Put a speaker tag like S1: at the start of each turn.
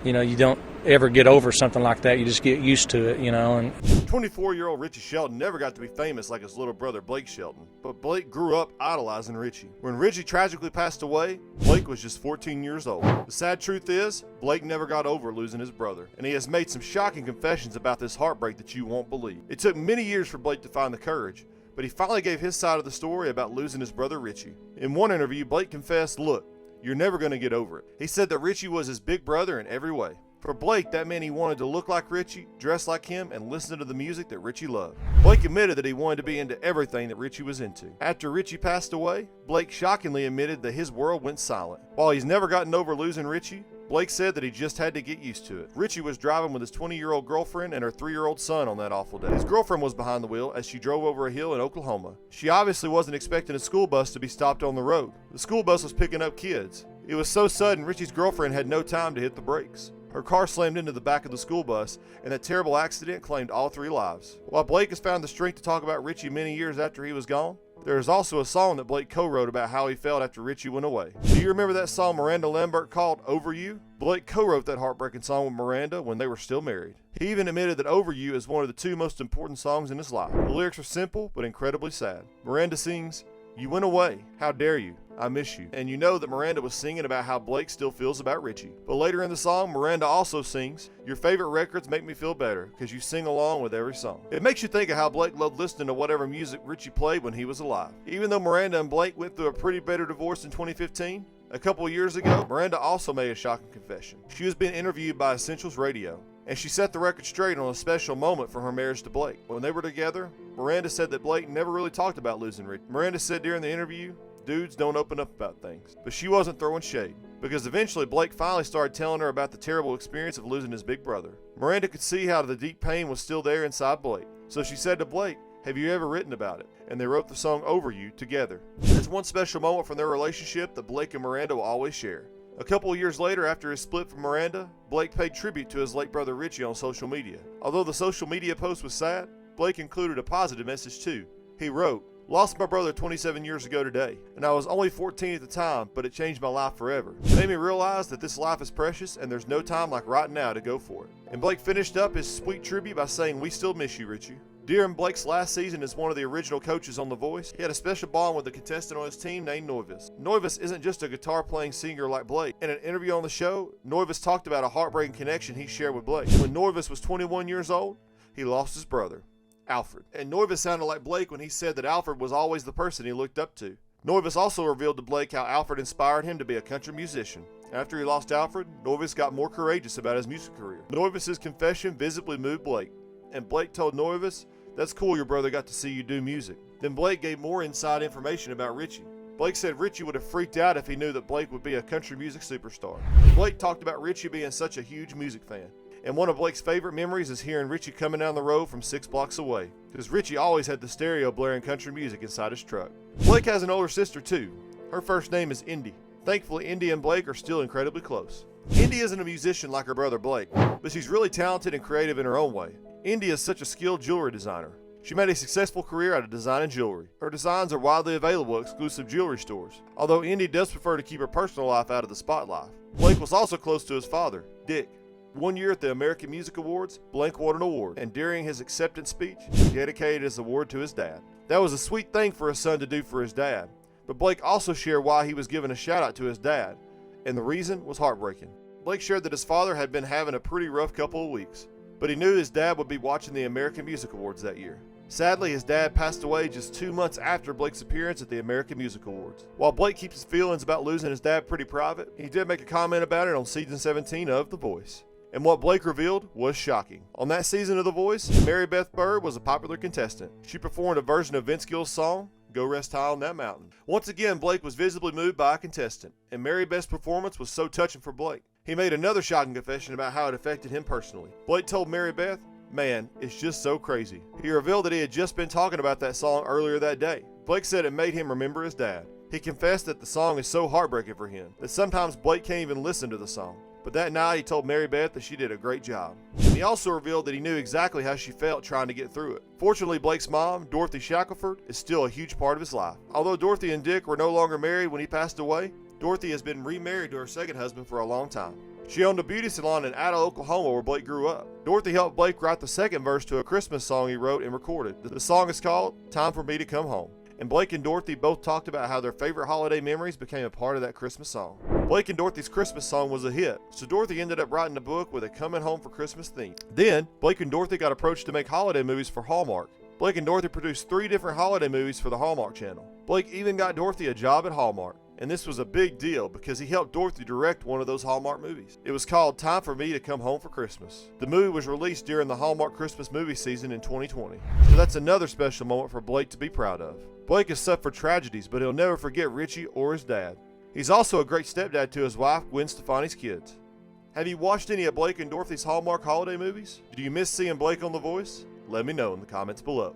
S1: you don't ever get over something like that. You just get used to it, And
S2: 24-year-old Richie Shelton never got to be famous like his little brother Blake Shelton, but Blake grew up idolizing Richie. When Richie tragically passed away, Blake was just 14 years old. The sad truth is, Blake never got over losing his brother, and he has made some shocking confessions about this heartbreak that you won't believe. It took many years for Blake to find the courage, but he finally gave his side of the story about losing his brother Richie. In one interview, Blake confessed, "Look, you're never going to get over it." He said that Richie was his big brother in every way. For Blake, that meant he wanted to look like Richie, dress like him, and listen to the music that Richie loved. Blake admitted that he wanted to be into everything that Richie was into. After Richie passed away, Blake shockingly admitted that his world went silent. While he's never gotten over losing Richie, Blake said that he just had to get used to it. Richie was driving with his 20-year-old girlfriend and her 3-year-old son on that awful day. His girlfriend was behind the wheel as she drove over a hill in Oklahoma. She obviously wasn't expecting a school bus to be stopped on the road. The school bus was picking up kids. It was so sudden, Richie's girlfriend had no time to hit the brakes. Her car slammed into the back of the school bus, and that terrible accident claimed all 3 lives. While Blake has found the strength to talk about Richie many years after he was gone, there is also a song that Blake co-wrote about how he felt after Richie went away. Do you remember that song Miranda Lambert called Over You? Blake co-wrote that heartbreaking song with Miranda when they were still married. He even admitted that Over You is one of the 2 most important songs in his life. The lyrics are simple but incredibly sad. Miranda sings, "You went away, how dare you? I miss you." And you know that Miranda was singing about how Blake still feels about Richie. But later in the song, Miranda also sings, "Your favorite records make me feel better because you sing along with every song." It makes you think of how Blake loved listening to whatever music Richie played when he was alive. Even though Miranda and Blake went through a pretty bitter divorce in 2015, a couple of years ago, Miranda also made a shocking confession. She was being interviewed by Essentials Radio, and she set the record straight on a special moment from her marriage to Blake. When they were together, Miranda said that Blake never really talked about losing Richie. Miranda said during the interview, "Dudes don't open up about things." But she wasn't throwing shade, because eventually Blake finally started telling her about the terrible experience of losing his big brother. Miranda could see how the deep pain was still there inside Blake. So she said to Blake, "Have you ever written about it?" And they wrote the song Over You together. It's one special moment from their relationship that Blake and Miranda will always share. A couple of years later, after his split from Miranda, Blake paid tribute to his late brother Richie on social media. Although the social media post was sad, Blake included a positive message too. He wrote, "Lost my brother 27 years ago today, and I was only 14 at the time, but it changed my life forever. It made me realize that this life is precious and there's no time like right now to go for it." And Blake finished up his sweet tribute by saying, "We still miss you, Richie." During Blake's last season as one of the original coaches on The Voice, he had a special bond with a contestant on his team named Noivus. Noivus isn't just a guitar-playing singer like Blake. In an interview on the show, Noivus talked about a heartbreaking connection he shared with Blake. When Noivus was 21 years old, he lost his brother, Alfred. And Noivus sounded like Blake when he said that Alfred was always the person he looked up to. Noivus also revealed to Blake how Alfred inspired him to be a country musician. After he lost Alfred, Noivus got more courageous about his music career. Noivus' confession visibly moved Blake, and Blake told Noivus, "That's cool your brother got to see you do music." Then Blake gave more inside information about Richie. Blake said Richie would have freaked out if he knew that Blake would be a country music superstar. Blake talked about Richie being such a huge music fan. And one of Blake's favorite memories is hearing Richie coming down the road from 6 blocks away, because Richie always had the stereo blaring country music inside his truck. Blake has an older sister too. Her first name is Indy. Thankfully, Indy and Blake are still incredibly close. Indy isn't a musician like her brother Blake, but she's really talented and creative in her own way. Indy is such a skilled jewelry designer. She made a successful career out of designing jewelry. Her designs are widely available at exclusive jewelry stores, although Indy does prefer to keep her personal life out of the spotlight. Blake was also close to his father, Dick. One year at the American Music Awards, Blake won an award, and during his acceptance speech, he dedicated his award to his dad. That was a sweet thing for a son to do for his dad, but Blake also shared why he was giving a shout out to his dad, and the reason was heartbreaking. Blake shared that his father had been having a pretty rough couple of weeks, but he knew his dad would be watching the American Music Awards that year. Sadly, his dad passed away just 2 months after Blake's appearance at the American Music Awards. While Blake keeps his feelings about losing his dad pretty private, he did make a comment about it on season 17 of The Voice. And what Blake revealed was shocking. On that season of The Voice, Mary Beth Bird was a popular contestant. She performed a version of Vince Gill's song, "Go Rest High on That Mountain." Once again, Blake was visibly moved by a contestant, and Mary Beth's performance was so touching for Blake. He made another shocking confession about how it affected him personally. Blake told Mary Beth, "Man, it's just so crazy." He revealed that he had just been talking about that song earlier that day. Blake said it made him remember his dad. He confessed that the song is so heartbreaking for him that sometimes Blake can't even listen to the song. But that night he told Mary Beth that she did a great job. And he also revealed that he knew exactly how she felt trying to get through it. Fortunately, Blake's mom, Dorothy Shackelford, is still a huge part of his life. Although Dorothy and Dick were no longer married when he passed away, Dorothy has been remarried to her second husband for a long time. She owned a beauty salon in Ada, Oklahoma, where Blake grew up. Dorothy helped Blake write the second verse to a Christmas song he wrote and recorded. The song is called "Time for Me to Come Home." And Blake and Dorothy both talked about how their favorite holiday memories became a part of that Christmas song. Blake and Dorothy's Christmas song was a hit, so Dorothy ended up writing a book with a coming home for Christmas theme. Then, Blake and Dorothy got approached to make holiday movies for Hallmark. Blake and Dorothy produced 3 different holiday movies for the Hallmark Channel. Blake even got Dorothy a job at Hallmark, and this was a big deal because he helped Dorothy direct one of those Hallmark movies. It was called "Time for Me to Come Home for Christmas." The movie was released during the Hallmark Christmas movie season in 2020. So that's another special moment for Blake to be proud of. Blake has suffered tragedies, but he'll never forget Richie or his dad. He's also a great stepdad to his wife, Gwen Stefani's kids. Have you watched any of Blake and Dorothy's Hallmark holiday movies? Do you miss seeing Blake on The Voice? Let me know in the comments below.